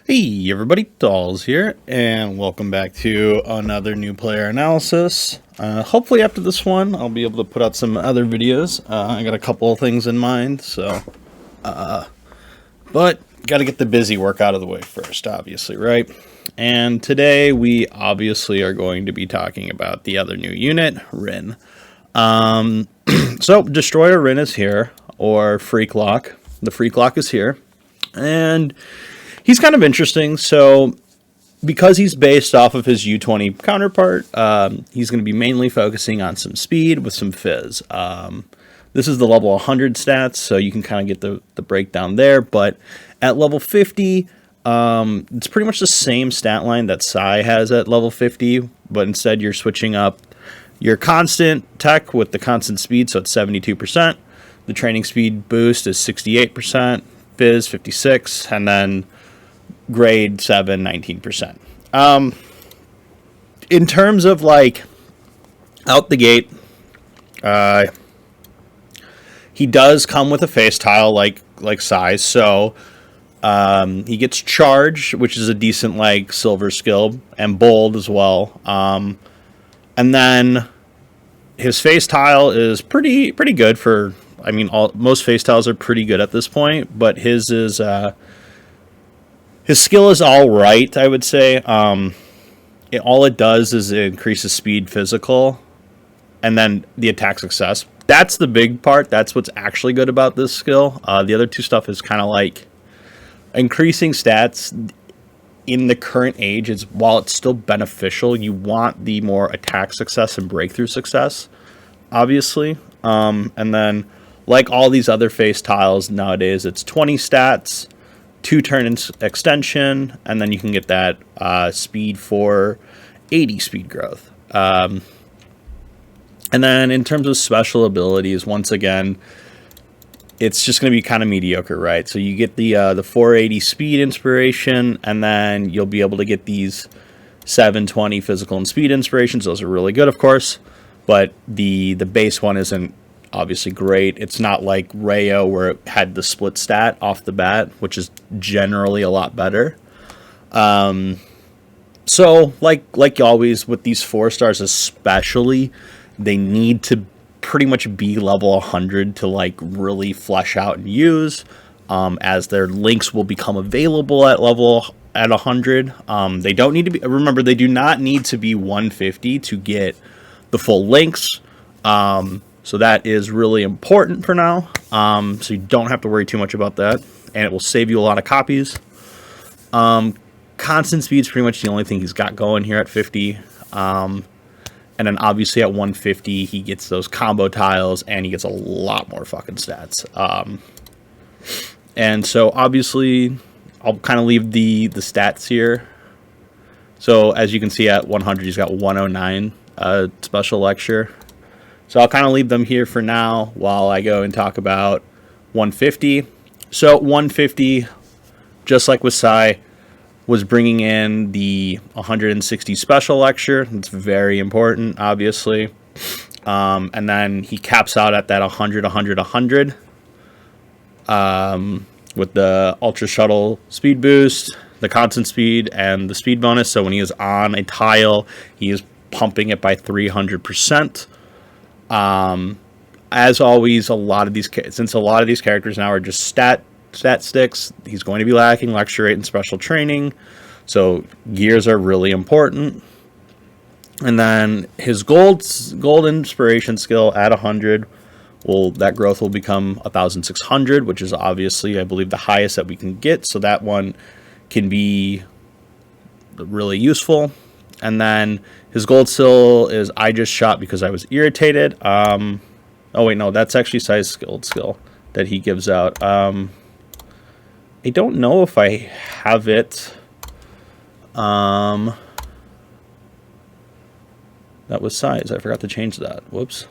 Hey everybody, Dolls here, and welcome back to another new player analysis. Hopefully after this one, I'll be able to put out some other videos. I got a couple of things in mind, but got to get the busy work out of the way first, obviously, right? And today we obviously are going to be talking about the other new unit, Rin. So Destroyer Rin is here, or Freak Lock. The Freak Lock is here, and he's kind of interesting. So because he's based off of his U-20 counterpart, he's going to be mainly focusing on some speed with some Phys. This is the level 100 stats, so you can kind of get the breakdown there. But at level 50, it's pretty much the same stat line that Psy has at level 50, but instead you're switching up your constant tech with the constant speed, so it's 72%. The training speed boost is 68%, Phys 56%, and then grade 7, 19%. In terms of like out the gate, he does come with a face tile like size, so he gets charge, which is a decent like silver skill, and bold as well. And then his face tile is pretty good for. I mean, most face tiles are pretty good at this point, but his is his skill is all right, I would say. All it does is it increases speed, physical, and then the attack success. That's the big part. That's what's actually good about this skill. The other two stuff is kind of like increasing stats in the current age. While it's still beneficial, you want the more attack success and breakthrough success, obviously. And then, like all these other face tiles nowadays, it's 20 stats, 2 turn extension, and then you can get that speed for 80 speed growth. And then in terms of special abilities, once again, it's just going to be kind of mediocre, right? So you get the 480 speed inspiration, and then you'll be able to get these 720 physical and speed inspirations. Those are really good, of course, but the base one isn't obviously great. It's not like Rayo where it had the split stat off the bat, which is generally a lot better. So like always with these 4 stars especially, they need to pretty much be level 100 to like really flesh out and use, as their links will become available at 100. They don't need to be, remember, they do not need to be 150 to get the full links. So that is really important for now. So you don't have to worry too much about that, and it will save you a lot of copies. Constant speed is pretty much the only thing he's got going here at 50. And then obviously at 150, he gets those combo tiles, and he gets a lot more fucking stats. And so obviously, I'll kind of leave the stats here. So as you can see at 100, he's got 109 special lecture. So I'll kind of leave them here for now while I go and talk about 150. So 150, just like with Psy, was bringing in the 160 special lecture. It's very important, obviously. And then he caps out at that 100, 100, 100 with the Ultra Shuttle speed boost, the constant speed, and the speed bonus. So when he is on a tile, he is pumping it by 300%. As always, since a lot of these characters now are just stat sticks, he's going to be lacking lecture rate and special training, so gears are really important. And then his gold inspiration skill at 100, that growth will become 1,600, which is obviously, I believe, the highest that we can get, so that one can be really useful. And then his gold skill is I just shot because I was irritated. Oh wait, no, that's actually Psy's gold skill that he gives out. I don't know if I have it. That was size. I forgot to change that. Whoops.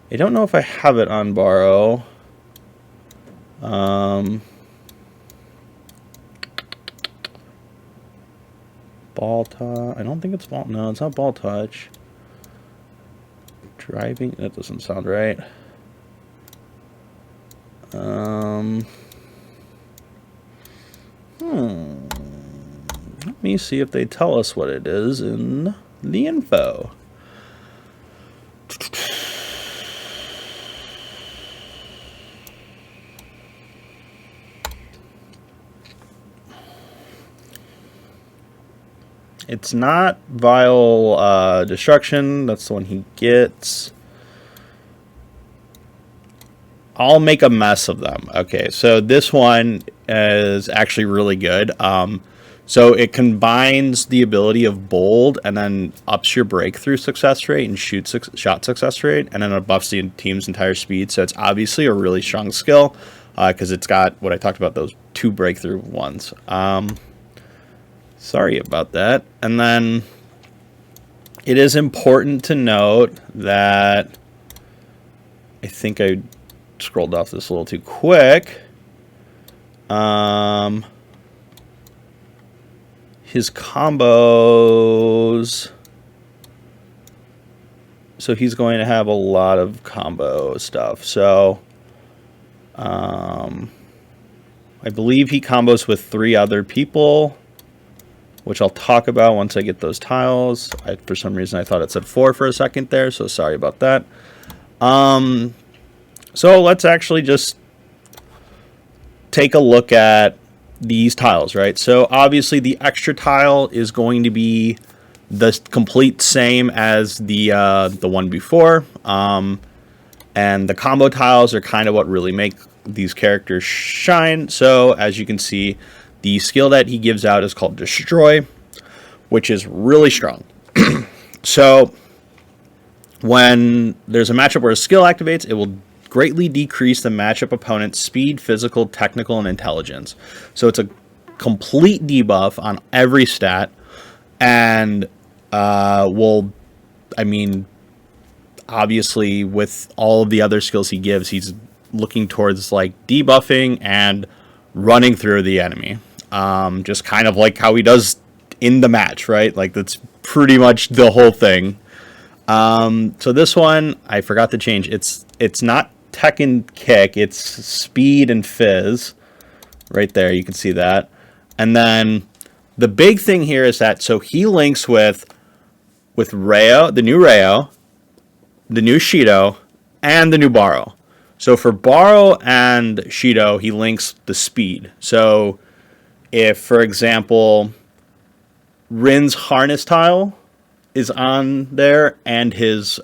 I don't know if I have it on borrow. Ball touch. I don't think it's ball. No, it's not ball touch. Driving. That doesn't sound right. Let me see if they tell us what it is in the info. It's not vile destruction. That's the one he gets. I'll make a mess of them. Okay, so this one is actually really good. So it combines the ability of bold and then ups your breakthrough success rate and shot success rate, and then it buffs the team's entire speed. So it's obviously a really strong skill because it's got what I talked about, those 2 breakthrough ones. Sorry about that. And then it is important to note that I think I scrolled off this a little too quick. His combos. So he's going to have a lot of combo stuff. So I believe he combos with 3 other people, which I'll talk about once I get those tiles. For some reason, I thought it said 4 for a second there, so sorry about that. So let's actually just take a look at these tiles, right? So obviously the extra tile is going to be the complete same as the one before. And the combo tiles are kind of what really make these characters shine. So as you can see, the skill that he gives out is called Destroy, which is really strong. So when there's a matchup where a skill activates, it will greatly decrease the matchup opponent's speed, physical, technical, and intelligence. So it's a complete debuff on every stat, and obviously with all of the other skills he gives, he's looking towards like debuffing and running through the enemy. Just kind of like how he does in the match, right? Like that's pretty much the whole thing. So this one, I forgot to change. It's not Tech and Kick, it's Speed and Phys. Right there, you can see that. And then the big thing here is that, so he links with Rayo, the new Rayo, the new Shido, and the new Baro. So for Baro and Shido, he links the speed. So if, for example, Rin's harness tile is on there and his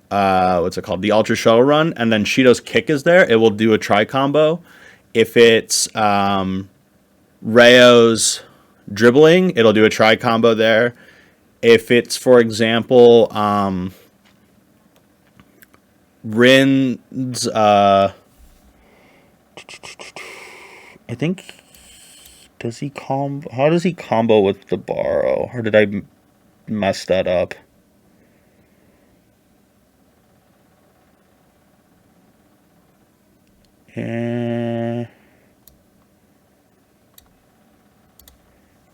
what's it called, the Ultra Shuttle Run, and then Shido's kick is there, it will do a tri combo. If it's Rayo's dribbling, it'll do a tri combo there. If it's, for example, Rin's I think, does he how does he combo with the Baro? Or did I mess that up?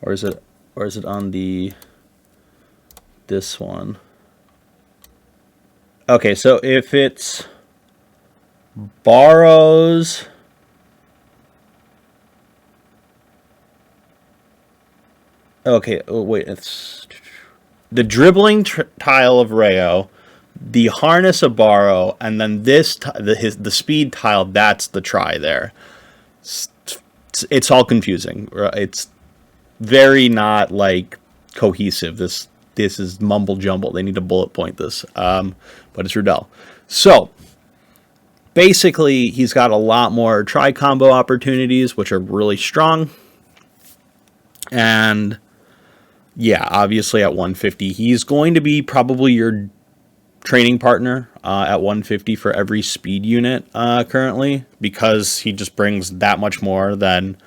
Or is it on this one? Okay, so if it's Baro's, okay, oh wait, it's the dribbling tile of Rayo, the harness of Baro, and then this the speed tile, that's the try there. It's all confusing. It's very not like cohesive. This is mumble jumble. They need to bullet point this. But it's Rudel. So basically, he's got a lot more tri combo opportunities, which are really strong. And yeah, obviously at 150, he's going to be probably your training partner at 150 for every speed unit currently, because he just brings that much more than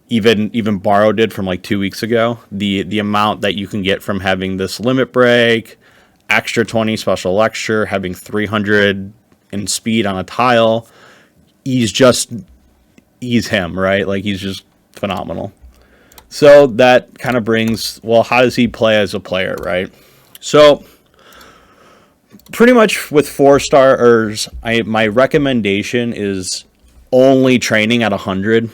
even Baro did from like 2 weeks ago. The amount that you can get from having this limit break, extra 20 special lecture, having 300 in speed on a tile, he's him, right? Like he's just phenomenal. So that kind of brings, well, how does he play as a player, right? So pretty much with 4-stars, my recommendation is only training at 100.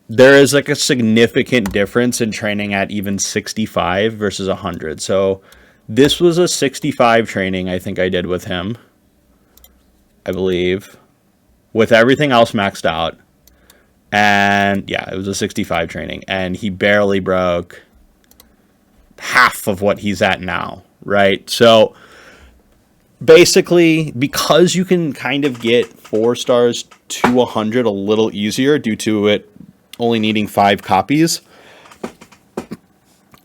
there is like a significant difference in training at even 65 versus 100. So this was a 65 training I think I did with him, I believe, with everything else maxed out. And yeah, it was a 65 training, and he barely broke half of what he's at now, right? So basically, because you can kind of get 4 stars to 100 a little easier due to it only needing 5 copies,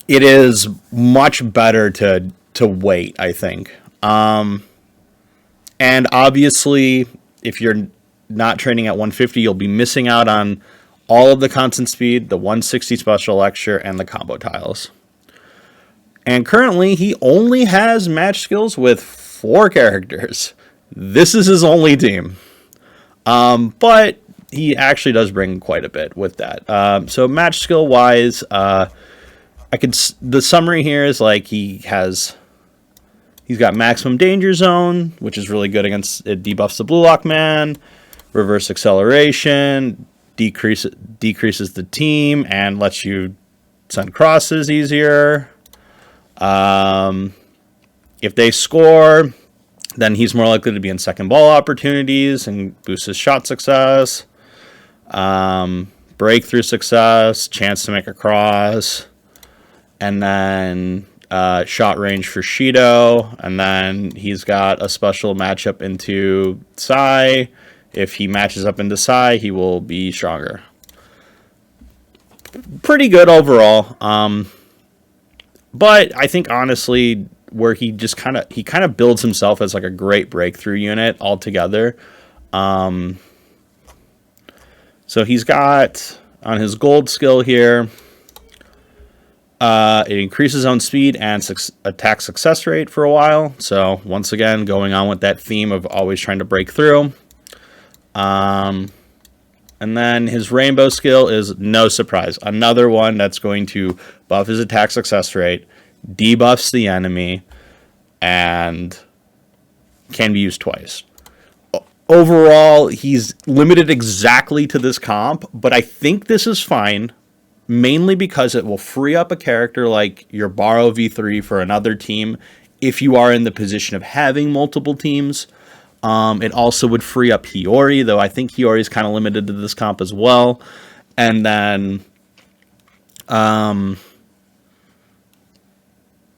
it is much better to wait, I think. And obviously, if you're not training at 150, you'll be missing out on all of the constant speed, the 160 special lecture, and the combo tiles. And currently, he only has match skills with 4 characters. This is his only team. But he actually does bring quite a bit with that. So match skill wise, the summary here is like he's got maximum danger zone, which is really good against it. Debuffs the blue lock man, reverse acceleration, decreases the team, and lets you send crosses easier. If they score, then he's more likely to be in second ball opportunities and boosts his shot success, breakthrough success, chance to make a cross, and then shot range for Shido, and then he's got a special matchup into Sai. If he matches up into Sai, he will be stronger. Pretty good overall. But I think honestly, where he just kind of builds himself as like a great breakthrough unit altogether. So he's got on his gold skill here, it increases own speed and attack success rate for a while. So once again, going on with that theme of always trying to break through. And then his rainbow skill is no surprise. Another one that's going to buff his attack success rate, debuffs the enemy, and can be used twice. Overall, he's limited exactly to this comp, but I think this is fine, mainly because it will free up a character like your Borrow V3 for another team if you are in the position of having multiple teams. It also would free up Hiyori, though I think Hiyori is kind of limited to this comp as well. And then,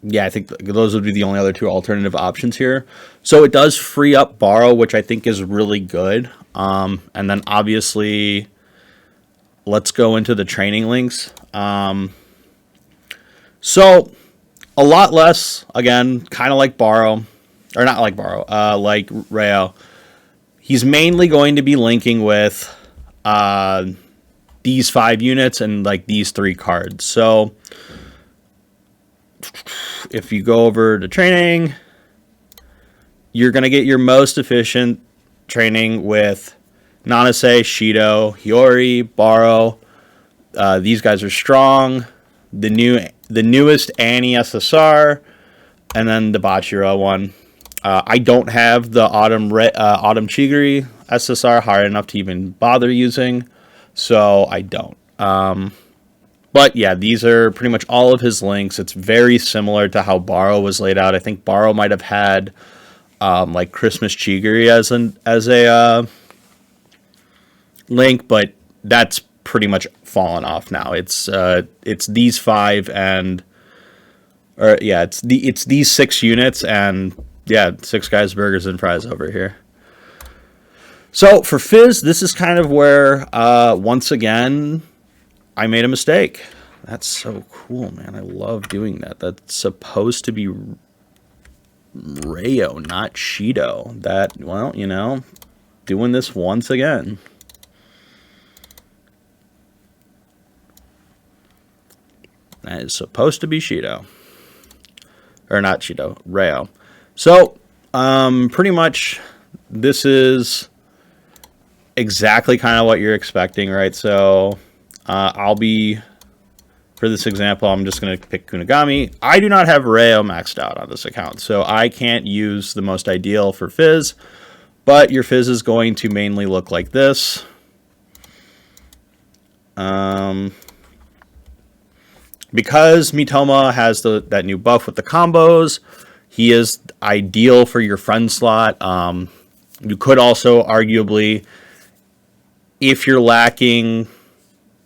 yeah, I think those would be the only other 2 alternative options here. So it does free up Borrow, which I think is really good. And then obviously, let's go into the training links. So a lot less, again, kind of like Borrow. Or not like Borrow, like Rayo. He's mainly going to be linking with these 5 units and like these 3 cards. So if you go over to training, you're going to get your most efficient training with Nanase, Shido, Hiyori, Borrow. These guys are strong. The newest Annie SSR, and then the Bachira one. I don't have the Autumn Chigiri SSR high enough to even bother using, so I don't. But yeah, these are pretty much all of his links. It's very similar to how Borrow was laid out. I think Borrow might have had like Christmas Chigiri as a link, but that's pretty much fallen off now. It's these 5 it's these 6 units and. Yeah, 6 guys, burgers, and fries over here. So for Phys, this is kind of where, once again, I made a mistake. That's so cool, man. I love doing that. That's supposed to be Rayo, not Shido. That, well, you know, doing this once again. That is supposed to be Shido. Or not Shido, Rayo. So, pretty much, this is exactly kind of what you're expecting, right? So, for this example, I'm just going to pick Kunigami. I do not have Rayo maxed out on this account, so I can't use the most ideal for Phys, but your Phys is going to mainly look like this. Because Mitoma has that new buff with the combos, he is ideal for your friend slot. You could also arguably, if you're lacking,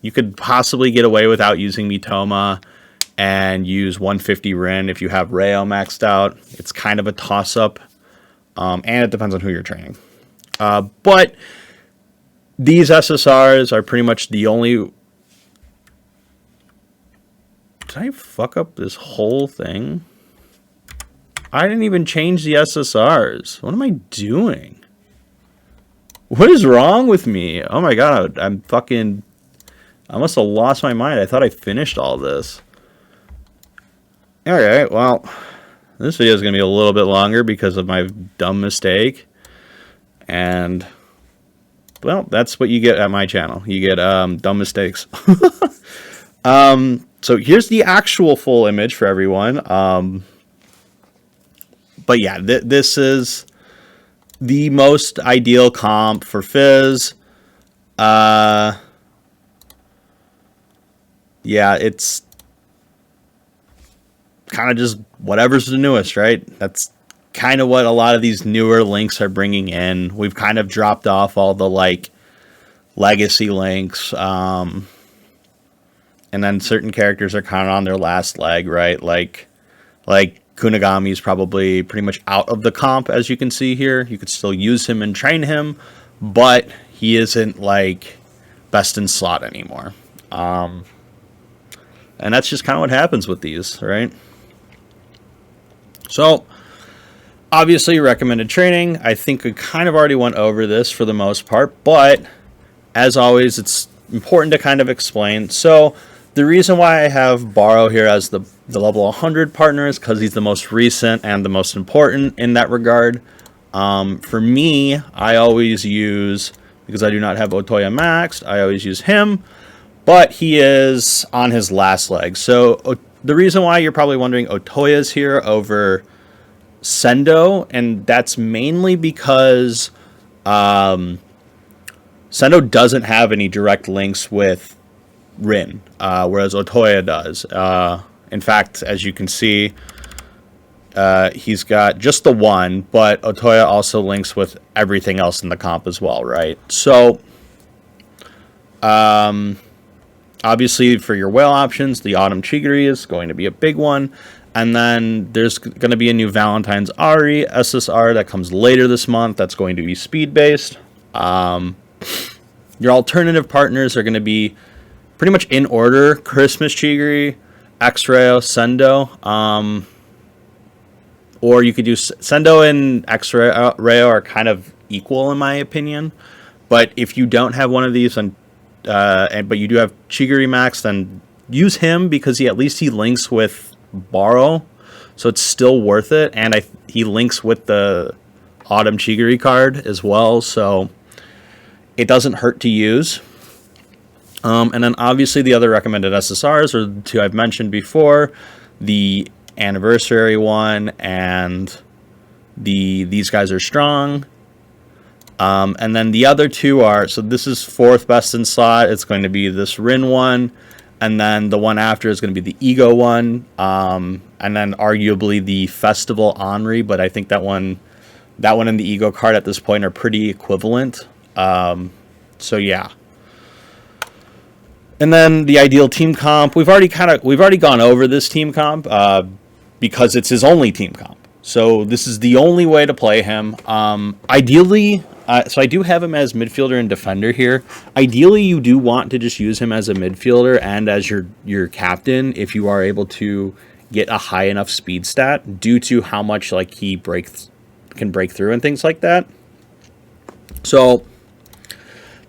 you could possibly get away without using Mitoma and use 150 Rin if you have Rayo maxed out. It's kind of a toss-up, and it depends on who you're training. But these SSRs are pretty much the only... Did I fuck up this whole thing? I didn't even change the SSRs. What am I doing? What is wrong with me? Oh my god, I must have lost my mind. I thought I finished all this. Alright, well, this video is going to be a little bit longer because of my dumb mistake. And, well, that's what you get at my channel. You get dumb mistakes. So here's the actual full image for everyone. But yeah, this is the most ideal comp for Phys. Yeah, it's kind of just whatever's the newest, right? That's kind of what a lot of these newer links are bringing in. We've kind of dropped off all the like legacy links, and then certain characters are kind of on their last leg, right? Like Kunigami's probably pretty much out of the comp, as you can see here. You could still use him and train him, but he isn't like best in slot anymore. And that's just kind of what happens with these, right? So, obviously, recommended training. I think we kind of already went over this for the most part, but as always, it's important to kind of explain. So, the reason why I have Borrow here as the level 100 partner is because he's the most recent and the most important in that regard. For me, I always use, because I do not have Otoya maxed, I always use him, but he is on his last leg. So the reason why you're probably wondering Otoya's here over Sendo, and that's mainly because Sendo doesn't have any direct links with Rin, whereas Otoya does. In fact, as you can see, he's got just the one, but Otoya also links with everything else in the comp as well, right? So, obviously, for your whale options, the Autumn Chigiri is going to be a big one. And then there's going to be a new Valentine's Ari SSR that comes later this month. That's going to be speed-based. Your alternative partners are going to be pretty much in order: Christmas Chigiri, X-Rayo, Sendo. Or you could do Sendo and X-Rayo are kind of equal in my opinion. But if you don't have one of these, but you do have Chigiri Max, then use him because he links with Borrow, so it's still worth it. And he links with the Autumn Chigiri card as well, so it doesn't hurt to use. And then obviously the other recommended SSRs are the two I've mentioned before, the Anniversary one and these guys are strong. And then the other two are, so this is fourth best in slot. It's going to be this Rin one, and then the one after is going to be the Ego one, and then arguably the Festival Henri, but I think that one and the Ego card at this point are pretty equivalent. So yeah. And then the ideal team comp, we've already gone over this team comp because it's his only team comp. So this is the only way to play him. Ideally, so I do have him as midfielder and defender here. Ideally, you do want to just use him as a midfielder and as your captain if you are able to get a high enough speed stat due to how much like he can break through and things like that. So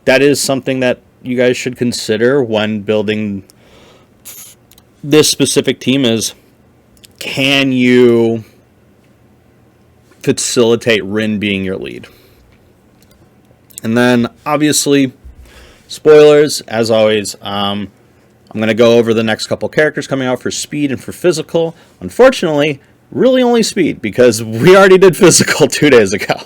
that is something that you guys should consider when building this specific team is, can you facilitate Rin being your lead? And then obviously spoilers, as always, I'm going to go over the next couple characters coming out for speed and for physical. Unfortunately, really only speed because we already did physical 2 days ago.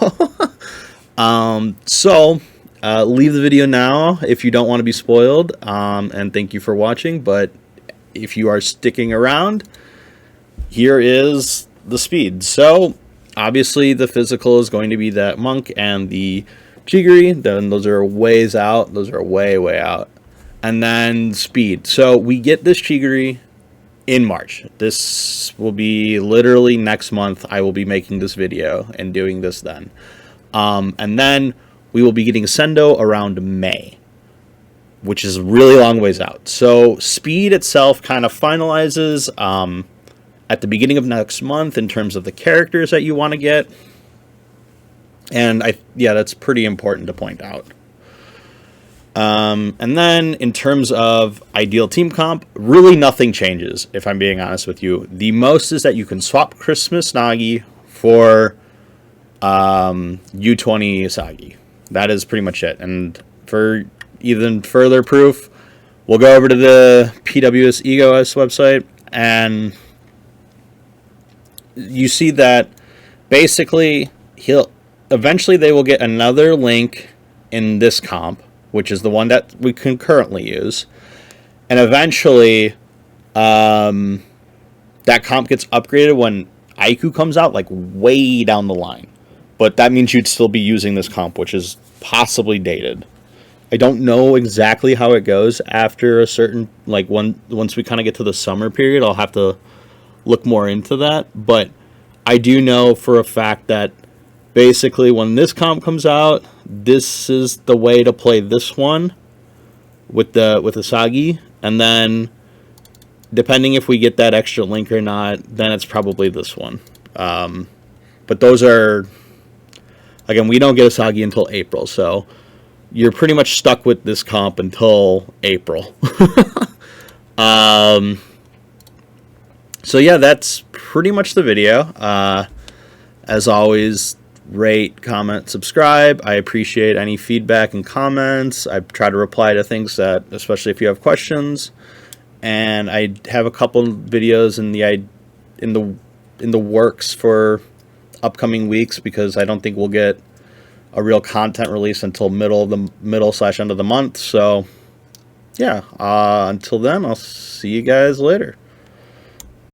So Leave the video now if you don't want to be spoiled, and thank you for watching. But if you are sticking around, here is the speed. So obviously the physical is going to be that monk and the Chigiri. Then those are ways out. Those are way out. And then speed. So we get this Chigiri in March. This will be literally next month. I will be making this video and doing this then. And then we will be getting Sendo around May, which is really long ways out. So speed itself kind of finalizes at the beginning of next month in terms of the characters that you want to get. And yeah, that's pretty important to point out. And then in terms of ideal team comp, really nothing changes, if I'm being honest with you. The most is that you can swap Christmas Nagi for U-20 Sagi. That is pretty much it. And for even further proof, we'll go over to the PWS EgoS website, and you see that basically eventually they will get another link in this comp, which is the one that we can currently use. And eventually, that comp gets upgraded when Aiku comes out, like way down the line. But that means you'd still be using this comp, which is possibly dated. I don't know exactly how it goes after a certain, like, once we kind of get to the summer period. I'll have to look more into that. But I do know for a fact that basically when this comp comes out, this is the way to play this one with the Sagi. And then depending if we get that extra link or not, then it's probably this one. But those are, again, we don't get a Sagi until April, so you're pretty much stuck with this comp until April. So yeah, that's pretty much the video. As always, rate, comment, subscribe. I appreciate any feedback and comments. I try to reply to things that, especially if you have questions. And I have a couple videos in the works for upcoming weeks, because I don't think we'll get a real content release until middle/end of the month. So yeah, until then, I'll see you guys later.